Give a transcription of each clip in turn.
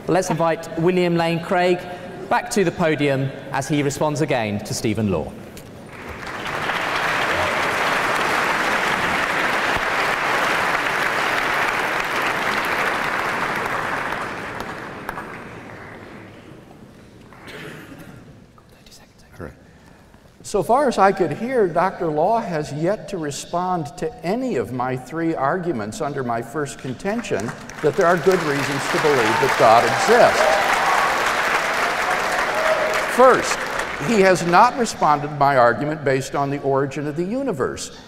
Let's invite William Lane Craig back to the podium as he responds again to Stephen Law. So far as I could hear, Dr. Law has yet to respond to any of my three arguments under my first contention that there are good reasons to believe that God exists. First, he has not responded to my argument based on the origin of the universe.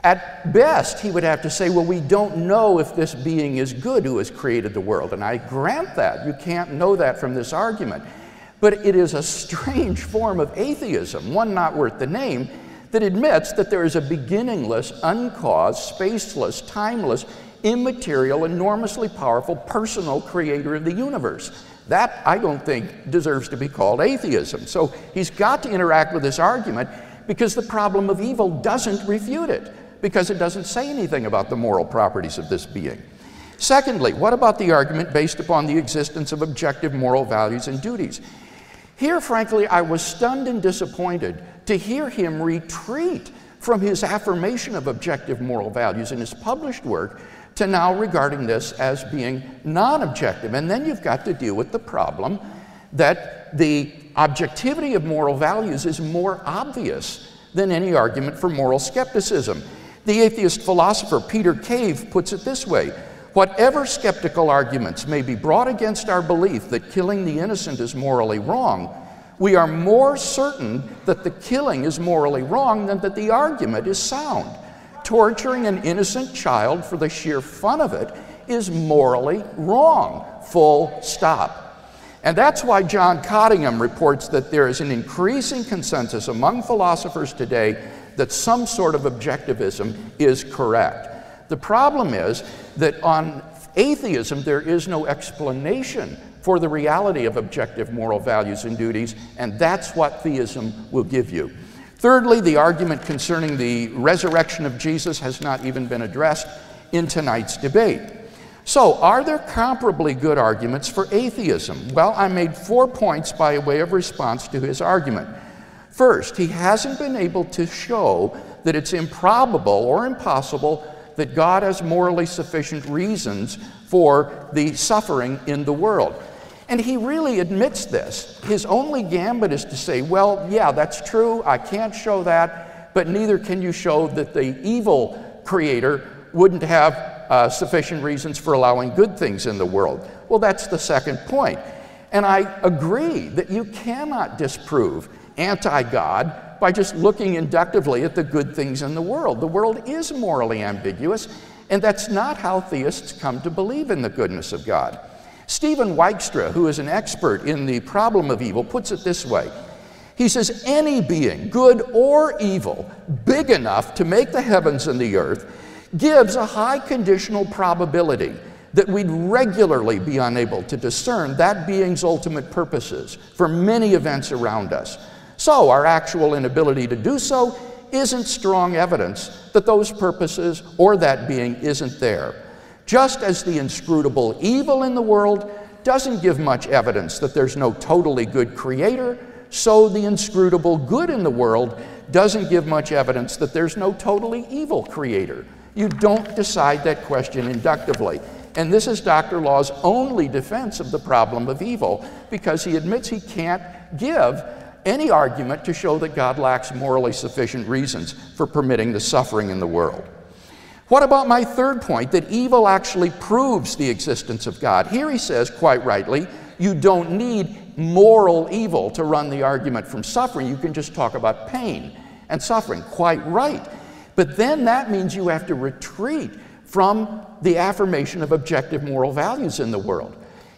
At best, he would have to say, well, we don't know if this being is good who has created the world. And I grant that. You can't know that from this argument. But it is a strange form of atheism, one not worth the name, that admits that there is a beginningless, uncaused, spaceless, timeless, immaterial, enormously powerful, personal creator of the universe. That, I don't think, deserves to be called atheism. So he's got to interact with this argument because the problem of evil doesn't refute it, because it doesn't say anything about the moral properties of this being. Secondly, what about the argument based upon the existence of objective moral values and duties? Here, frankly, I was stunned and disappointed to hear him retreat from his affirmation of objective moral values in his published work to now regarding this as being non-objective. And then you've got to deal with the problem that the objectivity of moral values is more obvious than any argument for moral skepticism. The atheist philosopher Peter Cave puts it this way: whatever skeptical arguments may be brought against our belief that killing the innocent is morally wrong, we are more certain that the killing is morally wrong than that the argument is sound. Torturing an innocent child for the sheer fun of it is morally wrong, full stop. And that's why John Cottingham reports that there is an increasing consensus among philosophers today that some sort of objectivism is correct. The problem is that on atheism, there is no explanation for the reality of objective moral values and duties, and that's what theism will give you. Thirdly, the argument concerning the resurrection of Jesus has not even been addressed in tonight's debate. So, are there comparably good arguments for atheism? Well, I made 4 points by way of response to his argument. First, he hasn't been able to show that it's improbable or impossible that God has morally sufficient reasons for the suffering in the world. And he really admits this. His only gambit is to say, well, yeah, that's true, I can't show that, but neither can you show that the evil creator wouldn't have sufficient reasons for allowing good things in the world. Well, that's the second point. And I agree that you cannot disprove anti-God by just looking inductively at the good things in the world. The world is morally ambiguous, and that's not how theists come to believe in the goodness of God. Stephen Weikstra, who is an expert in the problem of evil, puts it this way. He says, any being, good or evil, big enough to make the heavens and the earth, gives a high conditional probability that we'd regularly be unable to discern that being's ultimate purposes for many events around us. So our actual inability to do so isn't strong evidence that those purposes or that being isn't there. Just as the inscrutable evil in the world doesn't give much evidence that there's no totally good creator, so the inscrutable good in the world doesn't give much evidence that there's no totally evil creator. You don't decide that question inductively. And this is Dr. Law's only defense of the problem of evil, because he admits he can't give any argument to show that God lacks morally sufficient reasons for permitting the suffering in the world. What about my third point, that evil actually proves the existence of God? Here he says, quite rightly, you don't need moral evil to run the argument from suffering. You can just talk about pain and suffering. Quite right. But then that means you have to retreat from the affirmation of objective moral values in the world.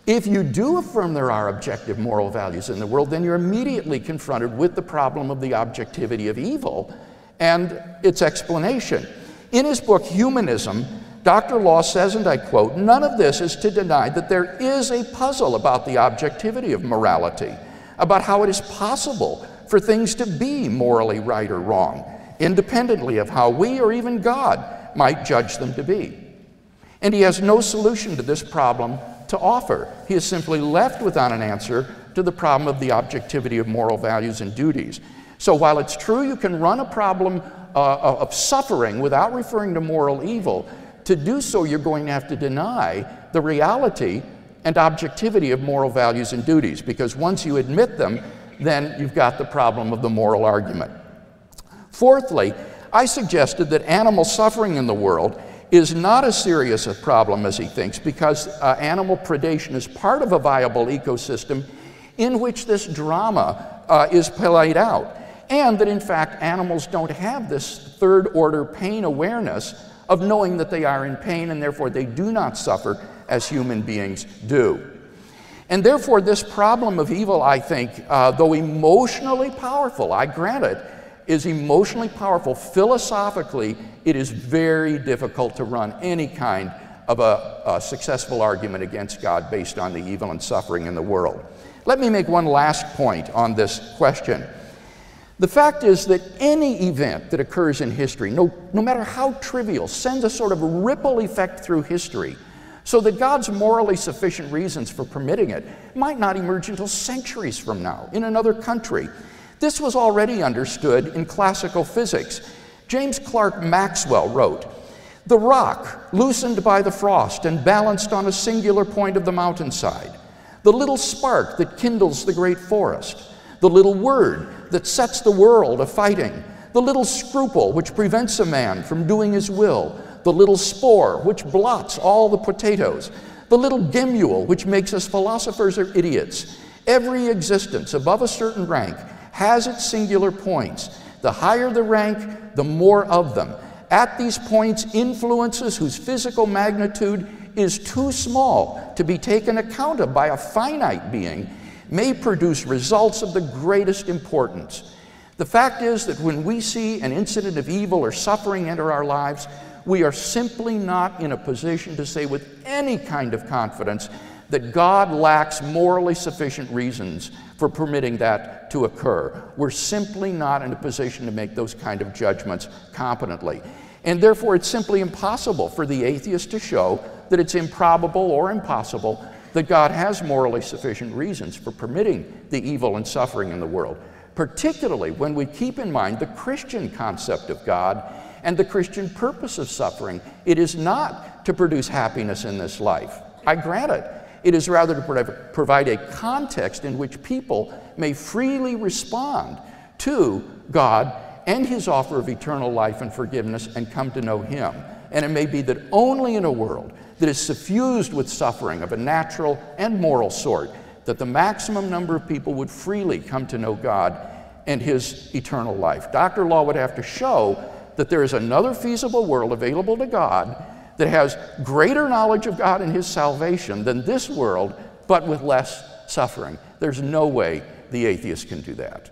If you do affirm there are objective moral values in the world, then you're immediately confronted with the problem of the objectivity of evil and its explanation. In his book, Humanism, Dr. Law says, and I quote, "None of this is to deny that there is a puzzle about the objectivity of morality, about how it is possible for things to be morally right or wrong, independently of how we or even God might judge them to be. And he has no solution to this problem to offer. He is simply left without an answer to the problem of the objectivity of moral values and duties. So while it's true you can run a problem of suffering without referring to moral evil, to do so you're going to have to deny the reality and objectivity of moral values and duties, because once you admit them, then you've got the problem of the moral argument. Fourthly, I suggested that animal suffering in the world is not as serious a problem as he thinks, because animal predation is part of a viable ecosystem in which this drama is played out, and that in fact animals don't have this third-order pain awareness of knowing that they are in pain and therefore they do not suffer as human beings do. And therefore this problem of evil, I think, though emotionally powerful, I grant it, is emotionally powerful. Philosophically, it is very difficult to run any kind of a successful argument against God based on the evil and suffering in the world. Let me make one last point on this question. The fact is that any event that occurs in history, no matter how trivial, sends a sort of ripple effect through history, so that God's morally sufficient reasons for permitting it might not emerge until centuries from now in another country. This was already understood in classical physics. James Clerk Maxwell wrote, "The rock, loosened by the frost and balanced on a singular point of the mountainside, the little spark that kindles the great forest, the little word that sets the world a-fighting, the little scruple which prevents a man from doing his will, the little spore which blots all the potatoes, the little gemule which makes us philosophers or idiots. Every existence above a certain rank has its singular points. The higher the rank, the more of them. At these points, influences whose physical magnitude is too small to be taken account of by a finite being may produce results of the greatest importance. The fact is that when we see an incident of evil or suffering enter our lives, we are simply not in a position to say with any kind of confidence that God lacks morally sufficient reasons for permitting that to occur. We're simply not in a position to make those kind of judgments competently. And therefore, it's simply impossible for the atheist to show that it's improbable or impossible that God has morally sufficient reasons for permitting the evil and suffering in the world, particularly when we keep in mind the Christian concept of God and the Christian purpose of suffering. It is not to produce happiness in this life. I grant it. It is rather to provide a context in which people may freely respond to God and his offer of eternal life and forgiveness and come to know him. And it may be that only in a world that is suffused with suffering of a natural and moral sort that the maximum number of people would freely come to know God and his eternal life. Dr. Law would have to show that there is another feasible world available to God that has greater knowledge of God and his salvation than this world, but with less suffering. There's no way the atheist can do that.